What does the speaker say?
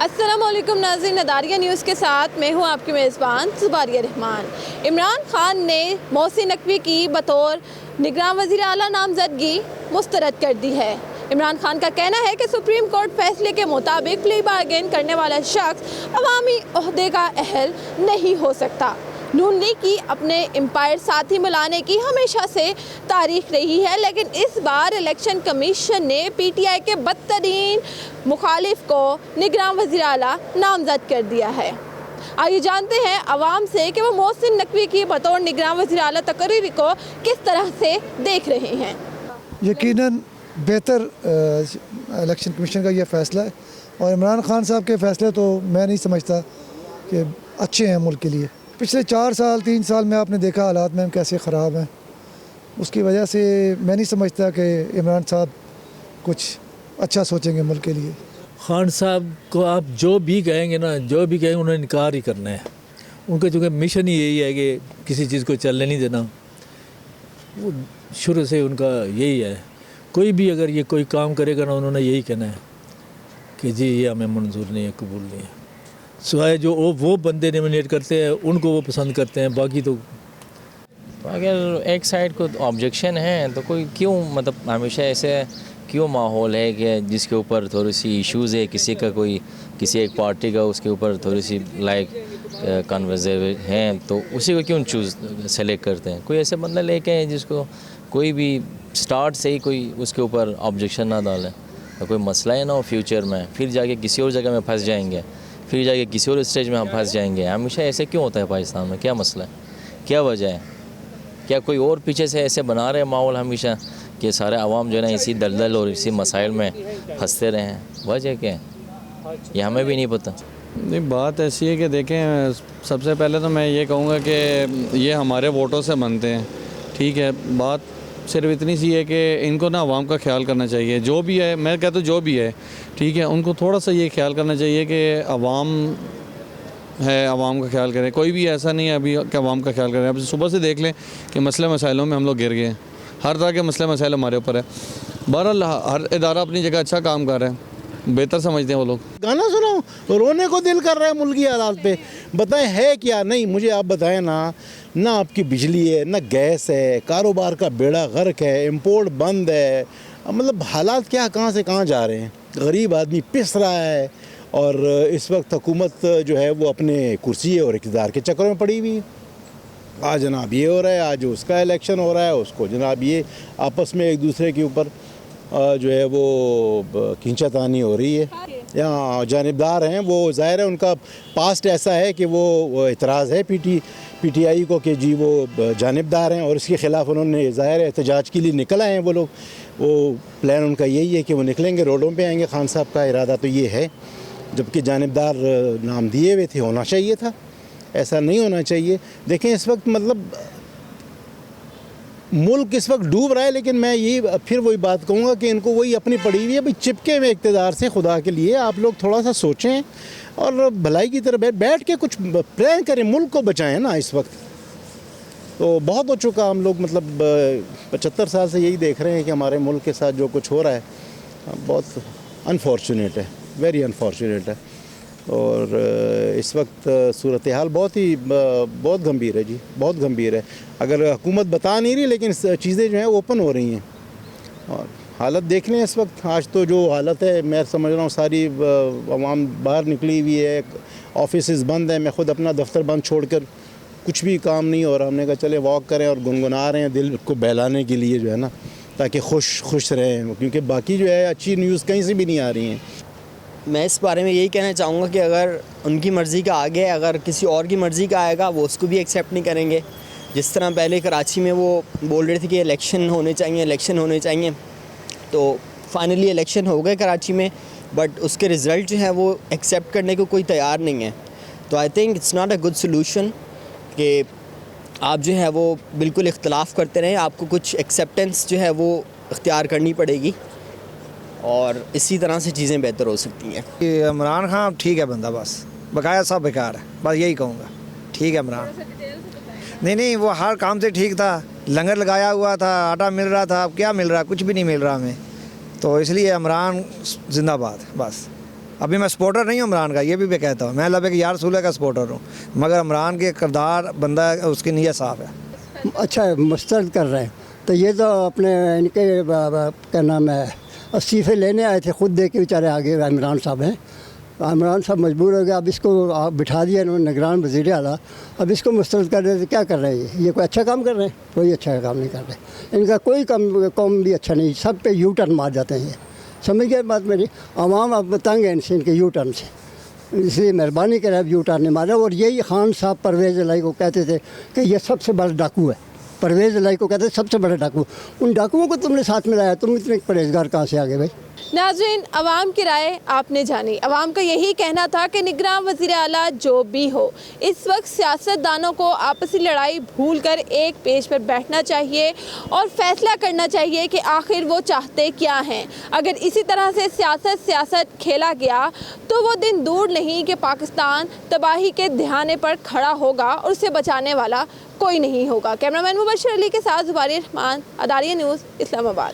अस्सलामुअलैकुम नाज़रीन, नदारिया न्यूज़ के साथ मैं हूं आपकी मेज़बान ज़ुबारिया रहमान। इमरान खान ने मोहसिन नकवी की बतौर निगरान वज़ीर आला नामज़दगी मुस्तरद कर दी है। इमरान खान का कहना है कि सुप्रीम कोर्ट फैसले के मुताबिक प्ली बार्गेन करने वाला शख्स अवामी ओहदे का अहल नहीं हो सकता। नून लीग की अपने एम्पायर साथी मिलाने की हमेशा से तारीख रही है, लेकिन इस बार इलेक्शन कमीशन ने पीटीआई के बदतरीन मुखालिफ को निगरान वज़ीर आला नामज़द कर दिया है। आइए जानते हैं अवाम से कि वो मोहसिन नकवी की बतौर निगरान वज़ीर आला तकरीर को किस तरह से देख रहे हैं। यकीनन बेहतर इलेक्शन कमीशन का यह फ़ैसला है और इमरान खान साहब के फ़ैसले तो मैं नहीं समझता कि अच्छे हैं मुल्क के लिए। पिछले 4 साल 3 साल में आपने देखा हालात में कैसे ख़राब हैं, उसकी वजह से मैं नहीं समझता कि इमरान साहब कुछ अच्छा सोचेंगे मुल्क के लिए। खान साहब को आप जो भी कहेंगे ना, जो भी कहेंगे उन्हें इनकार ही करना है। उनका चूँकि मिशन ही यही है कि किसी चीज़ को चलने नहीं देना, वो शुरू से उनका यही है। कोई भी अगर ये कोई काम करेगा ना, उन्होंने यही कहना है कि जी ये हमें मंजूर नहीं है, कबूल नहीं है। सिवाय जो वो बंदे नॉमिनेट करते हैं उनको वो पसंद करते हैं, बाकी तो अगर एक साइड को ऑब्जेक्शन है तो कोई क्यों, मतलब हमेशा ऐसे क्यों माहौल है कि जिसके ऊपर थोड़ी सी इश्यूज़ है, किसी का कोई किसी एक पार्टी का उसके ऊपर थोड़ी सी कन्वर्सेशन हैं तो उसी को क्यों सेलेक्ट करते हैं। कोई ऐसे बंदा लेके आए जिसको कोई भी स्टार्ट से ही कोई उसके ऊपर ऑब्जेक्शन ना डाले, तो कोई मसला है ना हो फ्यूचर में, फिर जाके किसी और जगह में फंस जाएंगे, फिर जाके किसी और स्टेज में हम फंस जाएंगे। हमेशा ऐसे क्यों होता है पाकिस्तान में? क्या मसला है, क्या वजह है? क्या कोई और पीछे से ऐसे बना रहे माहौल हमेशा कि सारे आवाम जो है ना इसी दलदल और इसी मसाइल में फंसते रहे हैं? वजह क्या है ये हमें भी नहीं पता। नहीं, बात ऐसी है कि देखें, सबसे पहले तो मैं ये कहूँगा कि ये हमारे वोटों से बनते हैं, ठीक है। बात सिर्फ इतनी सी है कि इनको ना आवाम का ख्याल करना चाहिए। जो भी है, मैं कहता हूँ जो भी है, ठीक है, उनको थोड़ा सा ये ख्याल करना चाहिए कि आवाम है, आवाम का ख्याल करें। कोई भी ऐसा नहीं है अभी कि आवाम का ख्याल करें। अब सुबह से देख लें कि मसले मसाइलों में हम लोग गिर गए हैं, हर तरह के मसले मसाइल हमारे ऊपर है। बहरहाल हर इदारा अपनी जगह अच्छा काम कर रहे हैं, बेहतर समझते हैं वो लोग। गाना सुनो, रोने को दिल कर रहा है मुल्क की हालात पे। बताएं है क्या? नहीं, मुझे आप बताएं ना आपकी बिजली है, ना गैस है, कारोबार का बेड़ा गर्क है, इंपोर्ट बंद है। मतलब हालात क्या, कहाँ से कहाँ जा रहे हैं। गरीब आदमी पिस रहा है और इस वक्त हुकूमत जो है वो अपने कुर्सी और इक़्तिदार के चक्कर में पड़ी हुई है। आज जनाब ये हो रहा है, आज उसका इलेक्शन हो रहा है, उसको जनाब ये आपस में एक दूसरे के ऊपर जो है वो खींचातानी हो रही है। यहाँ जानिबदार हैं वो, ज़ाहिर है उनका पास्ट ऐसा है कि वो इतराज़ है पीटीआई को कि जी वो जानिबदार हैं और इसके ख़िलाफ़ उन्होंने ज़ाहिर है एहतजाज के लिए निकल आए हैं वो लोग। वो प्लान उनका यही है कि वो निकलेंगे, रोडों पे आएंगे। खान साहब का इरादा तो ये है, जबकि जानिबदार नाम दिए हुए थे, होना चाहिए था, ऐसा नहीं होना चाहिए। देखें इस वक्त मतलब मुल्क इस वक्त डूब रहा है, लेकिन मैं ये फिर वही बात कहूँगा कि इनको वही अपनी पड़ी हुई है भाई, चिपके हुए इक़्तिदार से। खुदा के लिए आप लोग थोड़ा सा सोचें और भलाई की तरफ बैठ के कुछ प्लान करें, मुल्क को बचाएं ना। इस वक्त तो बहुत हो चुका, हम लोग मतलब 75 साल से यही देख रहे हैं कि हमारे मुल्क के साथ जो कुछ हो रहा है बहुत अनफॉर्चुनेट है, वेरी अनफॉर्चुनेट है। और इस वक्त सूरत हाल बहुत गंभीर है जी, बहुत गंभीर है। अगर हुकूमत बता नहीं रही, लेकिन चीज़ें जो हैं ओपन हो रही हैं और हालत देख लें इस वक्त। आज तो जो हालत है, मैं समझ रहा हूँ सारी आवाम बाहर निकली हुई है, ऑफिस बंद है। मैं ख़ुद अपना दफ्तर बंद छोड़कर कुछ भी काम नहीं हो रहा, हमने कहा चले वॉक करें और गुनगुना रहे हैं दिल को बहलाने के लिए जो है ना, ताकि खुश रहें, क्योंकि बाकी जो है अच्छी न्यूज़ कहीं से भी नहीं आ रही हैं। मैं इस बारे में यही कहना चाहूँगा कि अगर उनकी मर्ज़ी का आ गया, अगर किसी और की मर्ज़ी का आएगा वो उसको भी एक्सेप्ट नहीं करेंगे। जिस तरह पहले कराची में वो बोल रहे थे कि इलेक्शन होने चाहिए, तो फाइनली इलेक्शन हो गए कराची में, बट उसके रिज़ल्ट जो है वो एक्सेप्ट करने को कोई तैयार नहीं है। तो I think it's not a good solution कि आप जो है वो बिल्कुल इख्तलाफ करते रहें। आपको कुछ एक्सेप्टेंस जो है वो इख्तियार करनी पड़ेगी और इसी तरह से चीज़ें बेहतर हो सकती हैं। इमरान खान ठीक है बंदा, बस बकाया सब बेकार है, बस यही कहूँगा। ठीक है इमरान, नहीं वो हर काम से ठीक था, लंगर लगाया हुआ था, आटा मिल रहा था। अब क्या मिल रहा है? कुछ भी नहीं मिल रहा हमें। तो इसलिए इमरान जिंदाबाद बस। अभी मैं सपोर्टर नहीं हूँ इमरान का, ये भी मैं कहता हूँ, मैं लब के यार रसूल का सपोर्टर हूँ, मगर इमरान के किरदार बंदा उसकी नीयत साफ़ है। अच्छा है, मुस्तरद कर रहे हैं तो ये तो अपने इनके क्या नाम है इस्तीफ़े लेने आए थे, खुद दे के बेचारे आगे इमरान साहब हैं। इमरान साहब मजबूर हो गया, अब इसको बिठा दिया इन्होंने निगरान वज़ीर आला, अब इसको मुस्तरद कर रहे थे। क्या कर रहे हैं ये कोई अच्छा काम कर रहे हैं? कोई अच्छा काम नहीं कर रहे। इनका कोई काम भी अच्छा नहीं, सब पे यू टर्न मार जाते हैं। समझ गए बात मेरी? आवाम अब तंग है इनसे, इनके यू टर्न से, इसलिए मेहरबानी करें अब यू टर्न नहीं मारे। और यही खान साहब परवेज़ इलाही को कहते थे कि ये सबसे बड़ा डाकू है, परवेज़ इलाही को कहते थे सबसे बड़ा डाकू। उन डाकुओं को तुमने साथ में लाया, तुम इतने परहेजगार कहाँ से आ गए भाई? नाज़रीन, अवाम की राय आपने जानी। अवाम का यही कहना था कि निगरान वज़ीर आला जो भी हो, इस वक्त सियासतदानों को आपसी लड़ाई भूलकर एक पेज पर बैठना चाहिए और फैसला करना चाहिए कि आखिर वो चाहते क्या हैं। अगर इसी तरह से सियासत खेला गया तो वो दिन दूर नहीं कि पाकिस्तान तबाही के धियाने पर खड़ा होगा और उसे बचाने वाला कोई नहीं होगा। कैमरामैन मुबशर अली के साथ ज़ुबारी रहमान, अदारिया न्यूज़, इस्लामाबाद।